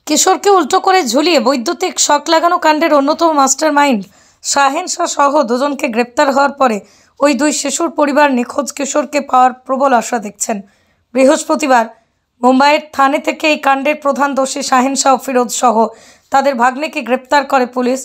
কিশোরকে উল্টো করে ঝুলিয়ে বৈদ্যুতিক শক লাগানো কাণ্ডের অন্যতম মাস্টার মাইন্ড শাহেন শাহ সহ দুজনকে গ্রেপ্তার হওয়ার পরে ওই দুই শিশুর পরিবার নিখোঁজ কিশোরকে পাওয়ার প্রবল আশা দেখছেন। বৃহস্পতিবার মুম্বাইয়ের থানে থেকে এই কাণ্ডের প্রধান দোষী শাহেন শাহ ফিরোজ সহ তাদের ভাগ্নেকে গ্রেপ্তার করে পুলিশ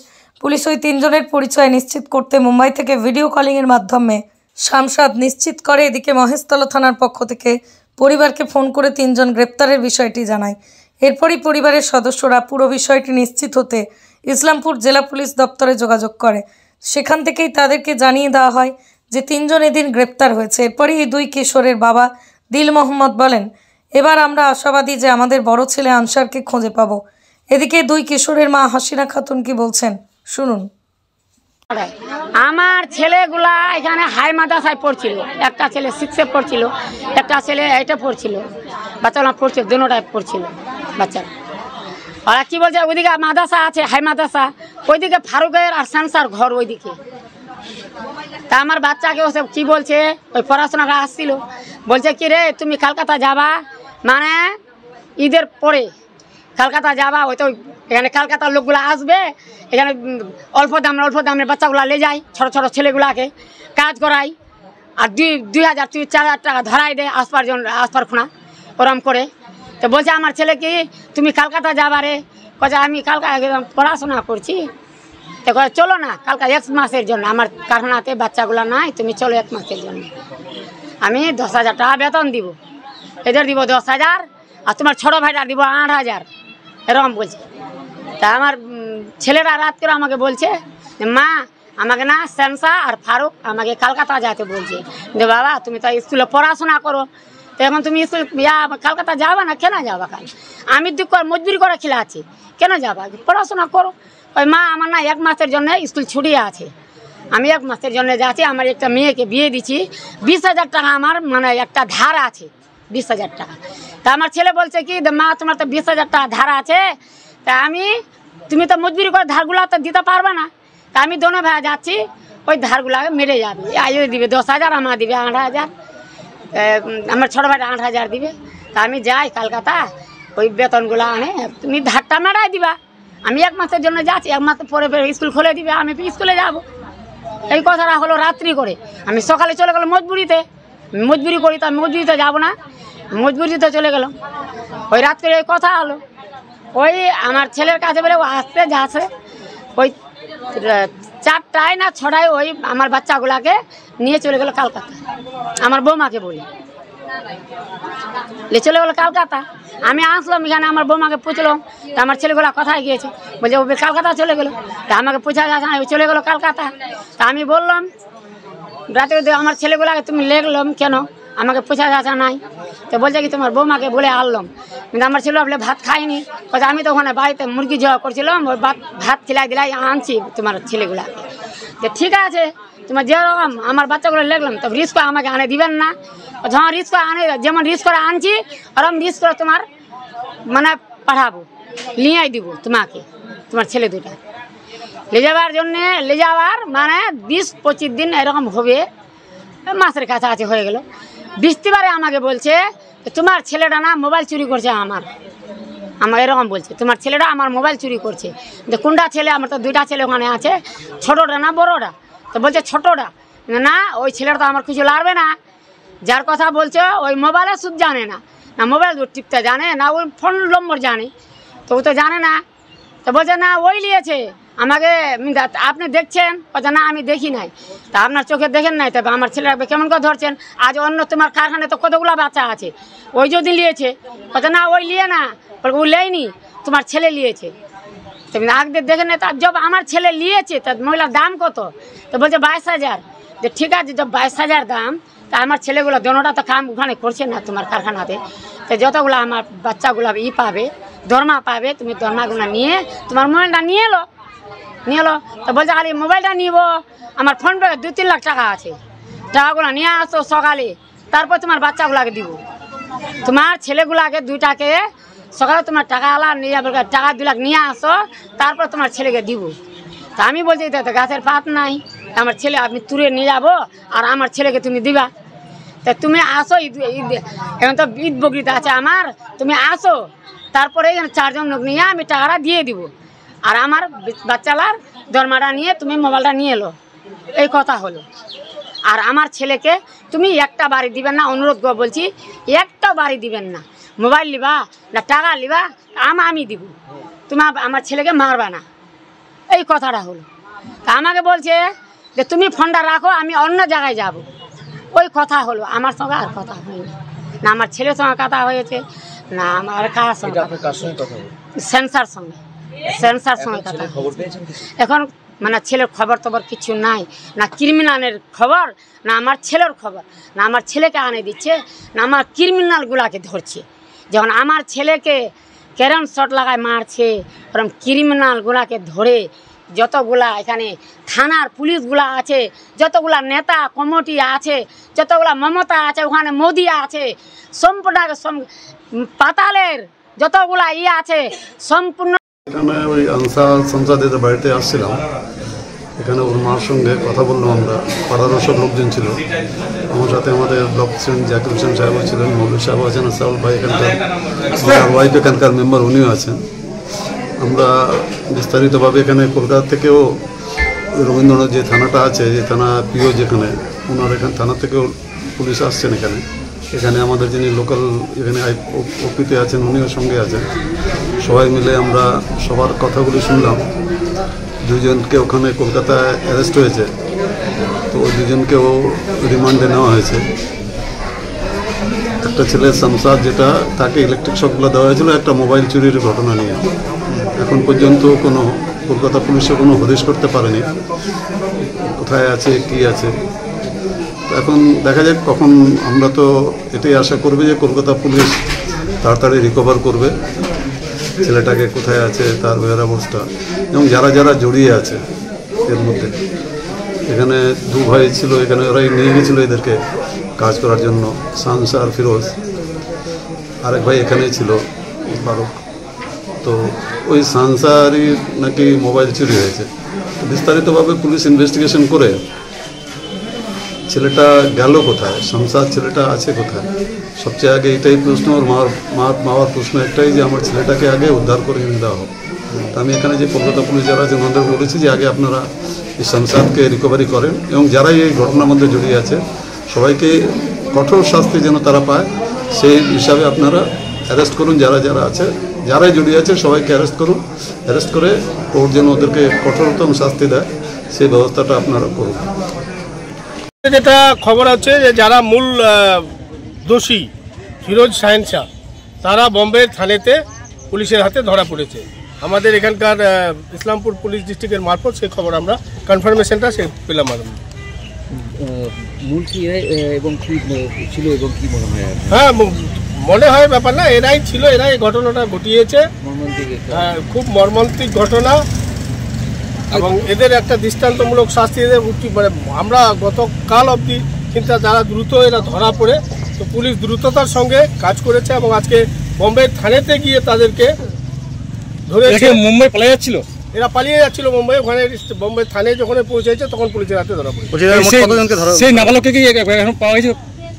ওই তিনজনের পরিচয় নিশ্চিত করতে মুম্বাই থেকে ভিডিও কলিংয়ের মাধ্যমে সামসাদ নিশ্চিত করে। এদিকে মহেশতলা থানার পক্ষ থেকে পরিবারকে ফোন করে তিনজন গ্রেপ্তারের বিষয়টি জানায়। এরপরই পরিবারের সদস্যরা পুরো বিষয়টি নিশ্চিত হতে ইসলামপুর জেলা পুলিশ দপ্তরে যোগাযোগ করে। সেখান থেকেই তাদেরকে জানিয়ে দেওয়া হয় যে তিনজন এদিন গ্রেপ্তার হয়েছে। এরপরই এই দুই কিশোরের বাবা দিল মোহাম্মদ বলেন, এবার আমরা আশাবাদী যে আমাদের বড় ছেলে আনসারকে খুঁজে পাবো। এদিকে দুই কিশোরের মা হাসিনা খাতুন কি বলছেন শুনুন। আমার ছেলেগুলা এখানে হাই মাদ্রাসায় পড়ছিল, একটা ছেলে 6-এ পড়ছিল, একটা ছেলে 8-এ পড়ছিল। বাচ্চারা পড়ছিল, দুটোটায় পড়ছিল বাচ্চারা। ওরা কি বলছে, ওইদিকে মাদ্রাসা আছে, হাই মাদ্রাসা, ওইদিকে ফারুকের আর সানসার ঘর ওইদিকে। তা আমার বাচ্চাকে ওসব কি বলছে, ওই পড়াশোনাটা আসছিল, বলছে কি রে তুমি কলকাতা যাবা, মানে ঈদের পরে কলকাতা যাবা। ওই তো এখানে কলকাতার লোকগুলো আসবে, এখানে অল্প দামের বাচ্চাগুলো লে যায়, ছোটো ছোটো ছেলেগুলাকে কাজ করাই, আর 2,000 4,000 টাকা ধরাই দেয় আসবার খুনা ওরম করে। তো বলছে আমার ছেলে কি তুমি কলকাতা যাবা রে, বলছে আমি কালকা পড়াশোনা করছি। তো চলো না কালকা 1 মাসের জন্য, আমার কারখানাতে বাচ্চাগুলো নাই, তুমি চলো 1 মাসের জন্য, আমি 10,000 টাকা বেতন দিব, এদের দিব 10,000, আর তোমার ছোটো ভাইটার দিব 8,000, এরকম বলছে। তা আমার ছেলেরা রাত করে আমাকে বলছে মা আমাকে না শাহেনশাহ আর ফারুক আমাকে কলকাতা যেতে বলছে যে বাবা তুমি তো স্কুলে পড়াশোনা করো, তো এখন তুমি স্কুল কলকাতা যাবা না, কেন যাবা? কাল আমি দুঃখ মজদুরি করে খেলে আছি, কেন যাবা? পড়াশোনা করো। ওই মা আমার না 1 মাসের জন্য স্কুল ছুটি আছে, আমি 1 মাসের জন্য যাচ্ছি, আমার একটা মেয়েকে বিয়ে দিচ্ছি, 20,000 টাকা আমার মানে একটা ধার আছে, 20,000 টাকা। তা আমার ছেলে বলছে কি মা তোমার তো 20,000 টাকা ধার আছে, তা তুমি তো মজদুরি করে ধারগুলো তো দিতে পারবে না, তা আমি দোনো ভাই যাচ্ছি, ওই ধারগুলোকে মেরে যাবে, আইও দিবে 10,000, আমার দিবে 8,000, আমার ছোটো ভাইটা 8,000 দিবে। তা আমি যাই কলকাতা, ওই বেতনগুলো আনে, তুমি ধারটা মেরাই দিবা, আমি 1 মাসের জন্য যাচ্ছি, 1 মাস পরে স্কুল খুলে দিবে, আমি স্কুলে যাব। এই কথাটা হলো রাত্রি করে, আমি সকালে চলে গেলাম মজদুরি করি, তো আমি মজদুরিতে যাবো না, মজদুরিতে চলে গেলাম। ওই রাত্রে এই কথা হলো, ওই আমার ছেলের কাছে বলে ও আসতে যাচ্ছে, ওই 4টায় না 6টায় ওই আমার বাচ্চাগুলাকে নিয়ে চলে গেলো কলকাতা, আমার বৌমাকে বলি চলে গেলো কলকাতা। আমি আসলাম এখানে, আমার বৌমাকে পুছলাম, তা আমার ছেলেগুলা কোথায় গিয়েছে, বলছে ও কলকাতা চলে গেলো। তা আমাকে পুছা যাচ্ছে না, চলে গেলো কলকাতা। তা আমি বললাম রাতে আমার ছেলেগুলাকে তুমি লেগলাম কেন, আমাকে পুছা যাচ্ছে নাই। তো বলছে কি তোমার বৌমাকে বলে আনলাম, কিন্তু আমার ছেলে বলে ভাত খাইনি, বলছে আমি তো ওখানে বাড়িতে মুরগি জবা করছিলাম, ওই ভাত দিলাই আনছি তোমার ছেলেগুলাকে। তো ঠিক আছে তোমার যেরকম আমার বাচ্চাগুলো লেগলাম, তো রিস্ক আমাকে আনে দিবেন না, যখন রিস্ক আনে যেমন রিস্ক করে আনছি ওরকম রিস্ক করে তোমার মানে পাঠাবো, নিয়ে দিব তোমাকে, তোমার ছেলে দুটা লে যাওয়ার মানে 20-25 দিন এরকম হবে, মাসের কাছাকাছি হয়ে গেল। বৃহস্পতিবারে আমাকে বলছে তোমার ছেলেটা না মোবাইল চুরি করছে, আমার এরকম বলছে তোমার ছেলেটা আমার মোবাইল চুরি করছে। যে কোনটা ছেলে, আমার তো 2টা ছেলে ওখানে আছে, ছোটোটা না বড়োটা? তো বলছে ছোটোটা। না ওই ছেলেটা তো আমার কিছু লাগবে না, যার কথা বলছে ওই মোবাইলে সুদ জানে না, মোবাইল টিপতে জানে না, ওই ফোন নম্বর জানে, তো ও তো জানে না। তো বলছে না ওই নিয়েছে আমাকে, আপনি দেখছেন? বলছে না আমি দেখি নাই। তা আপনার চোখে দেখেন নাই, তবে আমার ছেলেটাকে কেমন করে ধরছেন? আজ অন্য তোমার কারখানায় তো কতগুলো বাচ্চা আছে, ওই যদি নিয়েছে। বলছে না ওই নিয়ে না, ও লেয়নি, তোমার ছেলে নিয়েছে। তুমি আগে দেখেন না, তার জব আমার ছেলে নিয়েছে, তার মহিলার দাম কত? তো বলছে 22,000। যে ঠিক আছে, জব 22,000 দাম, তা আমার ছেলেগুলো দোনোটা তো কাম ওখানে করছে না তোমার কারখানাতে, তো যতগুলো আমার বাচ্চাগুলো পাবে, দরমা পাবে, তুমি দরমাগুলো নিয়ে তোমার মোবাইলটা নিয়ে এলো। তো বলছে আরে মোবাইলটা নিব, আমার ফোন পে 2-3 লাখ টাকা আছে, টাকাগুলো নিয়ে আসো সকালে, তারপর তোমার বাচ্চাগুলাকে দিব। তোমার ছেলেগুলাকে 2টাকে সকালে তোমার টাকাওয়ালা নিয়ে টাকা 2 লাখ নিয়ে আসো, তারপর তোমার ছেলেকে দিব। তা আমি বলছি তো গাছের পাত নাই, আমার ছেলে আপনি তুলে নিয়ে যাবো, আর আমার ছেলেকে তুমি দিবা। তা তুমি আসো, এখন তো ঈদ বকরিতে আছে আমার, তুমি আসো, তারপরে এখানে 4 জন লোক নিয়ে আমি টাকাটা দিয়ে দিব, আর আমার বাচ্চালার দরমাটা নিয়ে তুমি মোবাইলটা নিয়ে এলো, এই কথা হলো। আর আমার ছেলেকে তুমি একটা বাড়ি দিবেন না, অনুরোধ করে বলছি, একটা বাড়ি দিবেন না। মোবাইল লিবা না টাকা লিবা, আমি দিব, তুমি আমার ছেলেকে মারবা না, এই কথাটা হলো। তা আমাকে বলছে যে তুমি ফোনটা রাখো, আমি অন্য জায়গায় যাব, ওই কথা হলো। আমার সঙ্গে আর কথা হয়নি, না আমার ছেলের সঙ্গে কথা হয়েছে, না আমার কার সঙ্গে, সেন্সার সঙ্গে কথা। এখন মানে ছেলের খবর টবর কিছু নাই, না ক্রিমিনালের খবর, না আমার ছেলের খবর, না আমার ছেলেকে আনে দিচ্ছে, না আমার ক্রিমিনালগুলাকে ধরছে। যেমন আমার ছেলেকে ক্যারেন শট লাগায় মারছে, ওরকম ক্রিমিনালগুলাকে ধরে যতগুলা এখানে থানার পুলিশগুলা আছে, যতগুলা নেতা কমিটি আছে, যতগুলা মমতা আছে, ওখানে মোদি আছে, সম্পূর্ণ পাতালের যতগুলা আছে সম্পূর্ণ। এখানে ওই আনসার সংসদের বাড়িতে আসছিলাম, এখানে ওর মার সঙ্গে কথা বললাম আমরা, পাড়ারও সব লোকজন ছিল আমার সাথে, আমাদের ব্লক প্রেসিডেন্ট জাকির হোসেন সাহেবও ছিলেন, মৌলভী সাহেব আছেন, সাউল ভাই এখানকার, আমার ওয়াইফ এখানকার মেম্বার উনিও আছেন। আমরা বিস্তারিতভাবে এখানে কলকাতা থেকেও রবীন্দ্রনাথ যে থানাটা আছে, যে থানা পিও যেখানে, ওনার এখানে থানা থেকেও পুলিশ আসছেন এখানে। এখানে আমাদের যিনি লোকাল এখানে ওপিতে আছেন উনিও সঙ্গে আছেন। সবাই মিলে আমরা সবার কথাগুলি শুনলাম। 2 জনকে ওখানে কলকাতায় অ্যারেস্ট হয়েছে, তো ওই 2 জনকেও রিমান্ডে নেওয়া হয়েছে। একটা ছেলে শামসাদ, যেটা তাকে ইলেকট্রিক শকগুলো দেওয়া হয়েছিল একটা মোবাইল চুরির ঘটনা নিয়ে। এখন পর্যন্ত কোনো কলকাতা পুলিশে কোনো হদিশ করতে পারেনি কোথায় আছে কি আছে। এখন দেখা যাক কখন, আমরা তো এটাই আশা করবে যে কলকাতা পুলিশ তাড়াতাড়ি রিকভার করবে ছেলেটাকে, কোথায় আছে তার ওয়ার অবস্থা, এবং যারা যারা জড়িয়ে আছে এর মধ্যে। এখানে 2 ভাই ছিল, এখানে ওরাই নিয়ে গেছিলো এদেরকে কাজ করার জন্য, শামসা আর ফিরোজ। আরেক ভাই এখানেই ছিল, ফারুক। তো ওই শামসারই নাকি মোবাইল চুরি হয়েছে। বিস্তারিতভাবে পুলিশ ইনভেস্টিগেশন করে ছেলেটা গেল কোথায়, শামসার ছেলেটা আছে কোথায়, সবচেয়ে আগে এটাই প্রশ্ন। ওর মার প্রশ্ন একটাই যে আমার ছেলেটাকে আগে উদ্ধার করে এনে দেওয়া হোক। আমি এখানে যে কলকাতা পুলিশ যারা আছে ওনাদের বলেছি যে আগে আপনারা এই শামসাদকে রিকভারি করেন, এবং যারাই এই ঘটনার মধ্যে জড়িয়ে আছে সবাইকে কঠোর শাস্তি যেন তারা পায় সেই হিসাবে আপনারা অ্যারেস্ট করুন। যারা যারা আছে, যারাই জড়িয়ে আছে সবাইকে অ্যারেস্ট করুন। অ্যারেস্ট করে কোর্ট যেন ওদেরকে কঠোরতম শাস্তি দেয় সেই ব্যবস্থাটা আপনারা করুন। যেটা খবর আছে যে যারা মূল দোষী ফিরোজ শাহিন শাহ, তারা বোম্বে থানেতে পুলিশের হাতে ধরা পড়েছে। আমাদের এখানকার ইসলামপুর পুলিশ ডিস্ট্রিক্টের মারফত সেই খবর আমরা কনফার্মেশনটা সে পেলাম। মূল কি এবং কি ছিল এবং কি মনে হয়? হ্যাঁ, মনে হয় ব্যাপার না, এরাই ছিল, এরাই ঘটনাটা ঘটিয়েছে। খুব মর্মান্তিক ঘটনা, এবং এদের একটা দৃষ্টান্তমূলক শাস্তি এদের মানে আমরা গতকাল অবধি চিন্তা, যারা দ্রুত এরা ধরা পড়ে, তো পুলিশ দ্রুততার সঙ্গে কাজ করেছে এবং আজকে বোম্বে থানেতে গিয়ে তাদেরকে ধরেছে। মুম্বাই পালিয়ে যাচ্ছিল, এরা পালিয়ে যাচ্ছিল মুম্বাই। ওখানে বোম্বে থানে যখন পৌঁছেছে তখন পুলিশের হাতে ধরা পড়েছে। সেই নাবালককে কি এখন পাওয়া গেছে?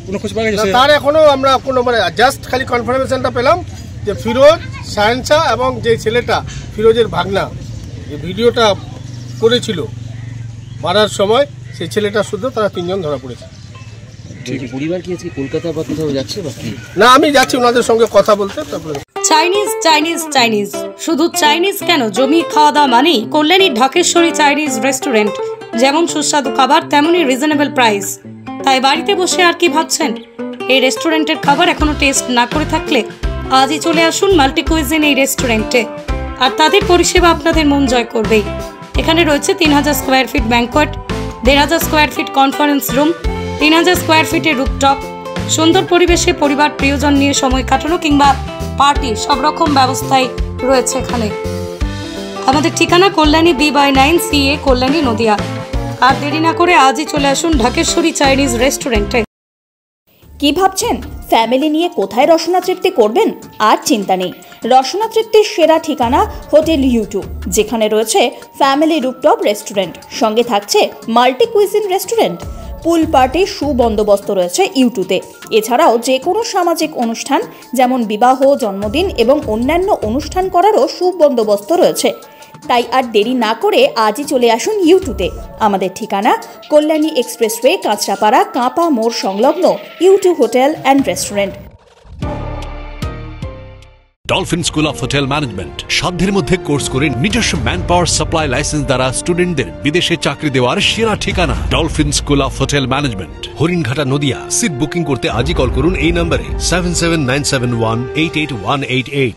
কোনো খোঁজ পাওয়া গেছে? তার এখনো আমরা কোনো মানে জাস্ট খালি কনফার্মেশনটা পেলাম যে ফিরোজ শাহিন শাহ এবং যে ছেলেটা ফিরোজের ভাগনা যে ভিডিওটা করেছিল মারার সময়, সেই ছেলেটা শুদ্ধ, তারা 3 জন ধরা পড়েছে। পরিবার কি আজকে কলকাতা বা কোথাও যাচ্ছে বা কি? না, আমি যাচ্ছি ওনাদের সঙ্গে কথা বলতে। তারপরে চাইনিজ চাইনিজ চাইনিজ, শুধু চাইনিজ কেন, জমি খাওয়া দাওয়া মানেই কল্যাণী ঢাকেশ্বরী চাইনিজ রেস্টুরেন্ট। যেমন সুস্বাদু খাবার তেমনই রিজনেবল প্রাইস। তাই বাড়িতে বসে আর কি ভাবছেন? এই রেস্টুরেন্টের খাবার এখনো টেস্ট না করে থাকলে আজই চলে আসুন মাল্টি কুইজিন এই রেস্টুরেন্টে, আর তাদের পরিষেবা আপনাদের মন জয় করবেই। এখানে রয়েছে 3000 square feet banquet, 1500 square feet conference room, 3000 square ফিটের রুফটপ। সুন্দর পরিবেশে পরিবার প্রিয়জন নিয়ে সময় কাটানো কিংবা পার্টি, সব রকম ব্যবস্থাই রয়েছে এখানে। আমাদের ঠিকানা কল্যাণী B/9 CA, কল্যাণী, নদিয়া। আর দেরি না করে আজই চলে আসুন ঢাকেশ্বরী চাইনিজ রেস্টুরেন্টে। কি ভাবছেন ফ্যামিলি নিয়ে কোথায় রসনা তৃপ্তি করবেন? আর চিন্তা নেই, রসনা তৃপ্তির সেরা ঠিকানা হোটেল U2, যেখানে রয়েছে ফ্যামিলি রুফটপ রেস্টুরেন্ট, সঙ্গে থাকছে মাল্টি কুইজিন রেস্টুরেন্ট। পুল পার্টির সুবন্দোবস্ত রয়েছে ইউটিউবে। এছাড়াও যে কোনো সামাজিক অনুষ্ঠান যেমন বিবাহ, জন্মদিন এবং অন্যান্য অনুষ্ঠান করারও সুবন্দোবস্ত রয়েছে। তাই আর দেরি না করে আজই চলে আসুন ইউটিউবে। আমাদের ঠিকানা কল্যাণী এক্সপ্রেসওয়ে, কাঁচরাপাড়া, কাঁপা মোড় সংলগ্ন YouTube hotel and restaurant. Dolphin School of Hotel management সাধ্যের মধ্যে কোর্স করে নিজস্ব ম্যান পাওয়ার সাপ্লাই লাইসেন্স দ্বারা স্টুডেন্টদের বিদেশে চাকরি দেওয়ার সেরা ঠিকানা Dolphin School of Hotel Management, Haringhata, Nadia. Seat booking করতে আজই কল করুন এই নম্বরে 7797188188।